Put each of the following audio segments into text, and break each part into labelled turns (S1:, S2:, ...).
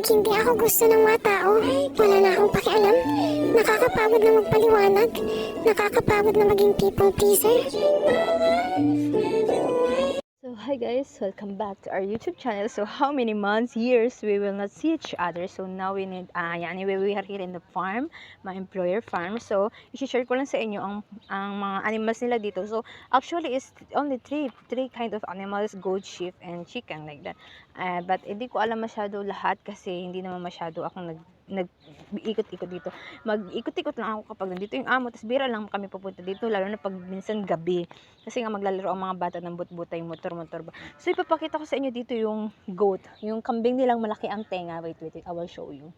S1: Pag hindi ako gusto ng mga tao, wala na akong pakialam. Nakakapagod na magpaliwanag. Nakakapagod na maging people pleaser.
S2: So hi guys, welcome back to our YouTube channel. So how many months, years we will not see each other. So now we need, we are here in the farm, my employer farm. So i-share ko lang sa inyo ang mga animals nila dito. So actually is only three kind of animals, goat, sheep, and chicken like that. But hindi ko alam masyado lahat kasi hindi naman masyado akong nag-ikot-ikot dito. Mag-ikot-ikot lang ako kapag nandito yung amo. Tapos bira lang kami pupunta dito, lalo na pag minsan gabi. Kasi nga maglalaro ang mga bata ng butbutay, motor-motor ba. So ipapakita ko sa inyo dito yung goat. Yung kambing nilang malaki ang tenga. Wait, I will show you.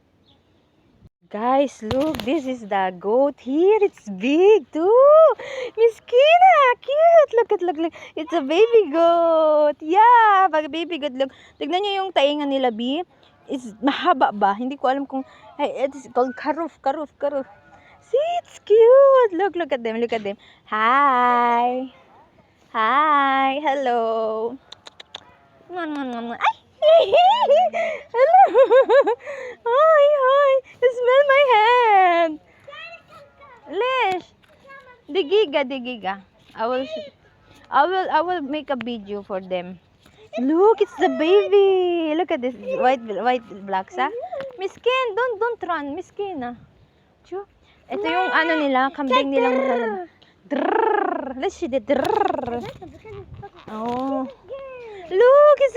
S2: Guys, look, this is the goat here. It's big too. Miss Kina, cute. Look. It's a baby goat. Yeah, baby goat. Look, tignan nyo yung tainga nila, B. It's mahaba ba? Hindi ko alam kung, it's called karuf. See, it's cute. Look at them. Hi, hello. Ay! Hello. Hi. Smell my hand. Lish. Digiga. I will make a video for them. Look, it's the baby. Look at this white black sa. Miskin, don't run, miskin ah. Ito yung ano nila, kambing nilang mahal. Let's see the drrrr. Oh. Look, it's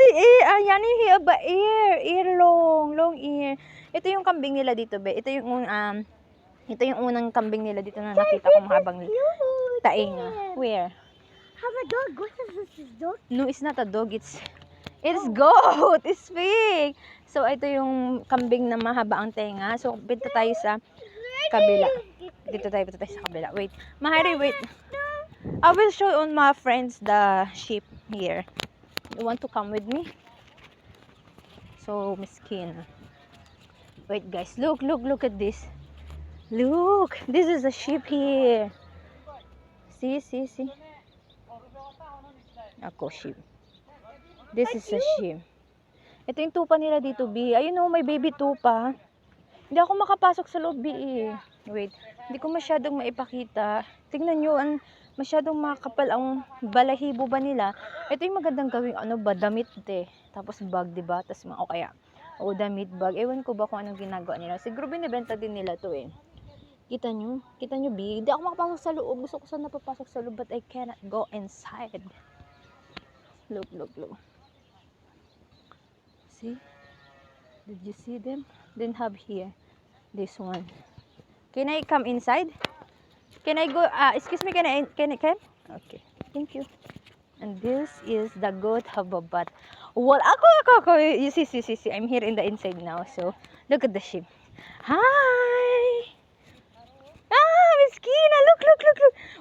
S2: yani here ba ear long ear. Ito yung kambing nila dito, be. Ito yung unang kambing nila dito na nakita ko mahabang tainga. Where?
S1: Have a dog. What is this dog?
S2: No, it's not a dog. It's goat. It's big. So, ito yung kambing na mahaba ang tenga. So, punta tayo sa kabila. Dito tayo sa kabila. Wait. Mahari, wait. I will show on my friends the sheep here. You want to come with me? So, miskin. Wait, guys. Look at this. Look. This is a sheep here. See. Ako, sheep. This is a sheep. Ito yung tupa nila dito, B. Ayun o, may baby tupa. Hindi ako makapasok sa loob, B. Wait, hindi ko masyadong maipakita. Tingnan nyo, masyadong makapal ang balahibo ba nila. Ito yung magandang gawing damit, Tapos bag, diba? Tapos o kaya, damit bag. Ewan ko ba kung anong ginagawa nila. Siguro binibenta din nila to Kita nyo, B. Hindi ako makapasok sa loob. Gusto ko sana papasok sa loob, but I cannot go inside. Look. See? Did you see them? Then have here. This one. Can I come inside? Can I go? Excuse me, can I? Okay. Thank you. And this is the goat hababat. Well, ako. You see. I'm here in the inside now. So, look at the sheep. Hi! Miskina, look.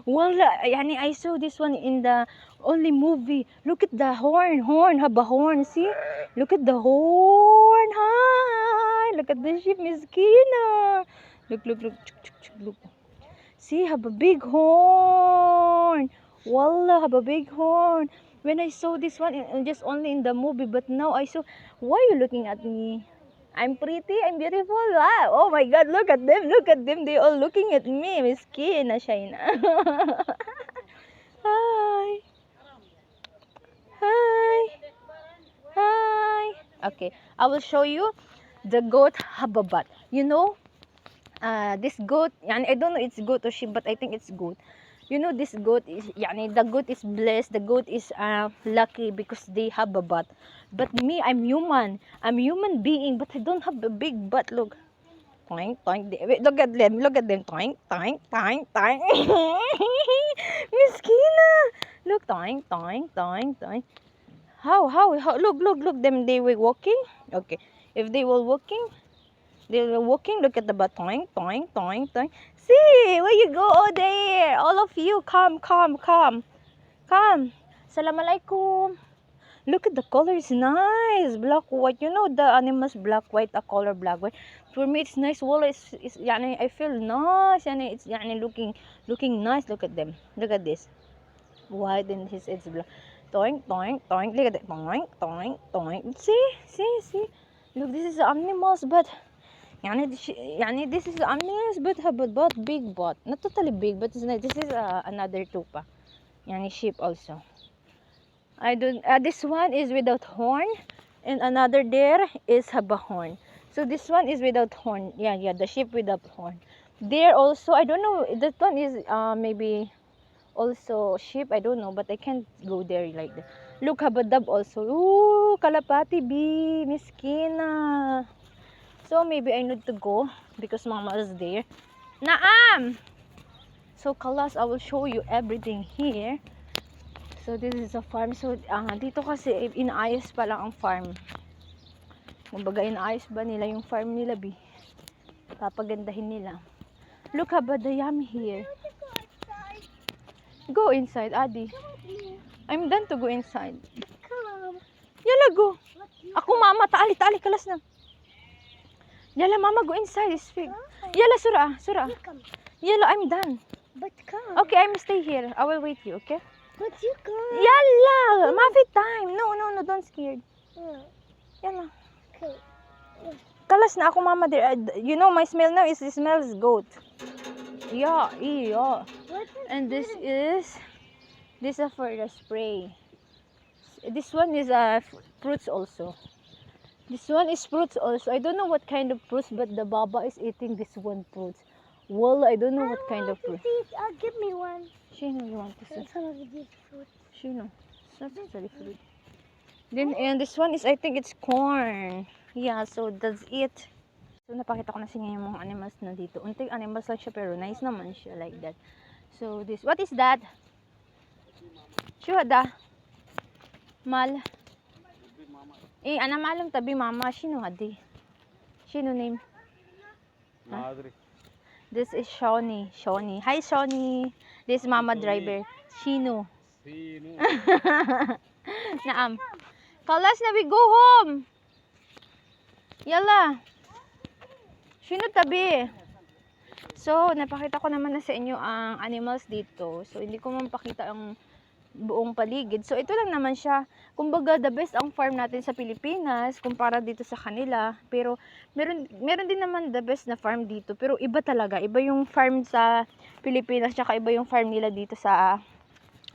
S2: Well, I saw this one in the only movie. Look at the horn, haba horn, see? Look at the horn, hi! Look at the sheep, miskina. Look. See, have a big horn. Wallah, have a big horn. When I saw this one, just only in the movie, but now I saw, why are you looking at me? I'm pretty, I'm beautiful. Wow. Oh my God, look at them. They all looking at me. Miskin na Shaina. Hi. Okay, I will show you the goat hababat. You know, this goat, I don't know it's goat or sheep, but I think it's goat. You know, this goat is, the goat is blessed. The goat is lucky because they have a butt. But me, I'm human being, but I don't have a big butt. Look. Toink. Wait, look at them. Toink. Miskina. Look, toink. How? Look. Them, they were walking. Okay. If they were walking, look at the butt. Toink. See, where you go? Oh, there. All of you, come. Assalamualaikum. Look at the color, it's nice. Black, white. You know the animals, black, white, a color, black, white. For me, it's nice. Well, it's I feel nice. It's looking nice. Look at them. Look at this. White and it's black. Toink. Look at that. Toink. See. Look, this is animals, but this is animals, but big, but not totally big, but it's not, this is another tupa. Yani sheep also. I don't. This one is without horn, and another there is have a horn. So this one is without horn. Yeah, the sheep without horn. There also, I don't know. That one is maybe also sheep. I don't know, but I can't go there like that. Look, habadab also. Ooh, kalapati bee, miskina. So maybe I need to go because mama is there. Naam. So kalas, I will show you everything here. So this is a farm. So dito kasi inaayos pa lang ang farm. Kumbaga inaayos ba nila yung farm nila, bi? Papagandahin nila. Look how about the yummy here. Go inside, Adi. I'm done to go inside.
S1: Come.
S2: Yala, go. Ako mama, taali, kalas na. Yala, mama, go inside. Speak. Yala, sura.
S1: Come.
S2: Yala, I'm done.
S1: But come.
S2: Okay, I'm stay here. I will wait you, okay?
S1: But you come.
S2: Yala, Mavi time. No, don't scared. Yala.
S1: Okay.
S2: Kalas na ako mama there. You know my smell now is it smells goat. Yeah.
S1: What?
S2: And this is for the spray. This one is fruits also. This one is fruits also. I don't know what kind of fruits, but the baba is eating this one fruits. Well, I don't know what kind of fruit.
S1: Give me one.
S2: Shino, you want to see?
S1: Some of these fruits.
S2: Shino. It's not really fruit. Then, and this one is, I think it's corn. Yeah, so that's it. So, napakita ko na sa inyo yung mga animals na dito. Unting animals lang siya, pero nice naman siya like that. So, this, what is that? Shuhada? Mal? Ana malam tabi mama. Shino hadi? Shino name?
S3: Madre.
S2: This is Shawnee. Hi, Shawnee. This is mama driver. Shino.
S3: Sino?
S2: Naam. Kalas na, we go home. Yala. Shino tabi. So, napakita ko naman na sa inyo ang animals dito. So, hindi ko mapakita ang buong paligid. So, ito lang naman siya. Kumbaga, the best ang farm natin sa Pilipinas kumpara dito sa kanila. Pero, meron din naman the best na farm dito. Pero, iba talaga. Iba yung farm sa Pilipinas, tsaka iba yung farm nila dito sa,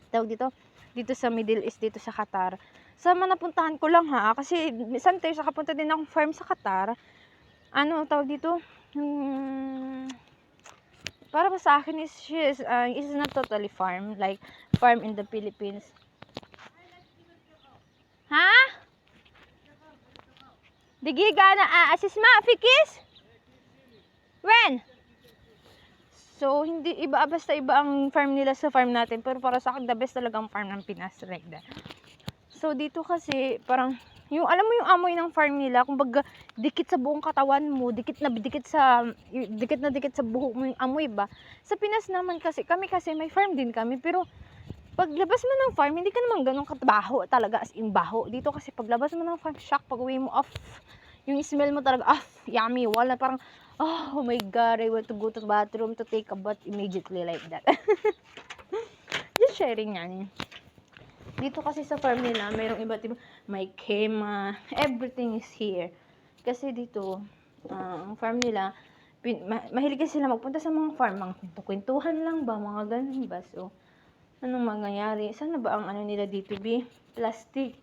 S2: dito sa Middle East, dito sa Qatar. Sa napuntahan ko lang ha, kasi sometimes nakapunta din akong farm sa Qatar. Para sa akin is not totally farm, like farm in the Philippines. Ha? Digiga na asisma fikis? When? So hindi basta iba ang farm nila sa farm natin, pero para sa akin the best talaga ang farm ng Pinas like that. So dito kasi parang yung alam mo yung amoy ng farm nila, kumbaga dikit sa buong katawan mo, dikit na dikit sa buhok mo yung amoy ba. Sa Pinas naman kasi kami may farm din kami, pero paglabas mo ng farm hindi ka naman ganun katabaho talaga as in baho. Dito kasi paglabas mo ng farm, shock, pag uwi mo off, yung smell mo talaga yummy, wala parang oh my god, I want to go to the bathroom to take a bath immediately like that. Just sharing yan. Dito kasi sa farm nila, mayroong iba't iba, may kema, everything is here. Kasi dito, ang farm nila, mahilig sila magpunta sa mga farm, mga kwentuhan lang ba, mga ganun ba. So, anong mangyayari? Sana ba ang ano nila dito, bi? Plastic.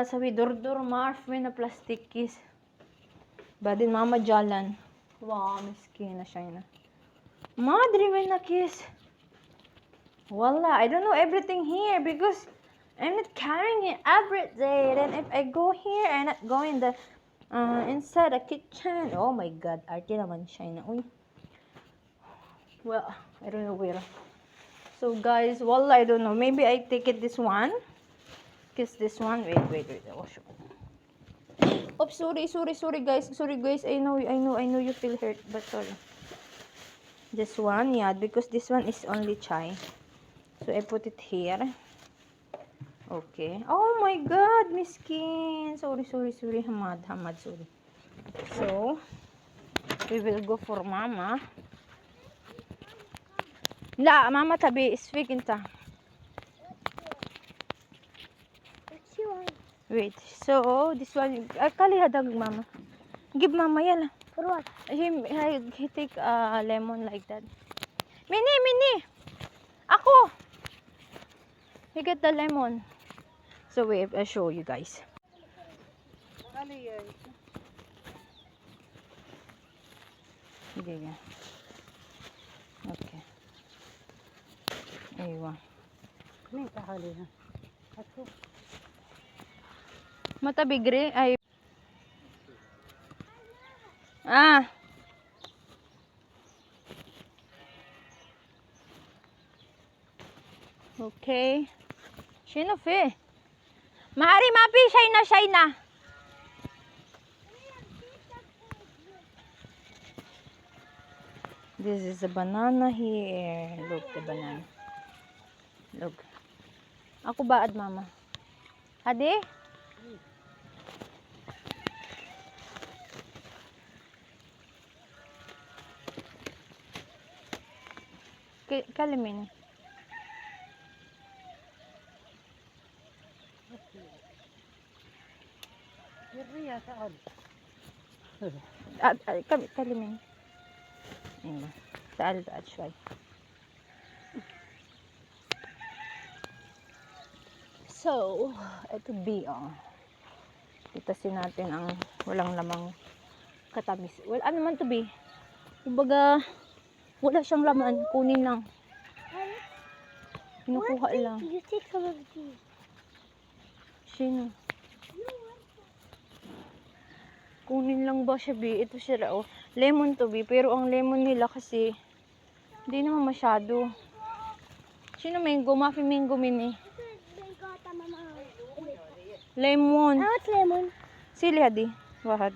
S2: Sabi, dor-dor, marfin na plastic kiss. Badin, mama jalan. Wow, miskin na siya na. Madre, may na kiss. Wala, I don't know everything here because I'm not carrying it every day. Then if I go here, I'm not going the inside the kitchen. Oh my god, arte naman siya na. Uy. Well, I don't know where. So guys, wala, I don't know. Maybe I take it this one. Because this one, wait. Oh, sure. Oh, sorry guys. I know you feel hurt, but sorry. This one, yeah, because this one is only chai. So, I put it here. Okay. Oh my god, miskin. Sorry. Hamad, sorry. So, we will go for mama. Mama tabi, speak inta.
S1: What you want?
S2: Wait. So, this one, kali hadag mama. Give mama yan.
S1: For what?
S2: He take lemon like that. Mini! Ako! He get the lemon. So wait, I'll show you guys. Sige. Okay. Aywa. Mata bigre ay. Ah. Okay. Sino fe? Mahari mapi, shy na. This is a banana here. Look, the banana. Look. Ako baad, mama? Ade? Kalimin. Kalimin. Ayun. Taal siya. So, ito B, oh. Itasin natin ang walang lamang katamis. Well, ano man to B? Kumbaga, wala siyang laman. Kunin lang. Kinukuha lang.
S1: You take some of these.
S2: Sino? Kunin lang ba siya, B? Ito siya, oh. Lemon to, B. Pero ang lemon nila kasi, hindi naman masyado. Sino mango? Muffin mango, mini. Lemon.
S1: Now it's lemon.
S2: Sili, hadi. Wahad.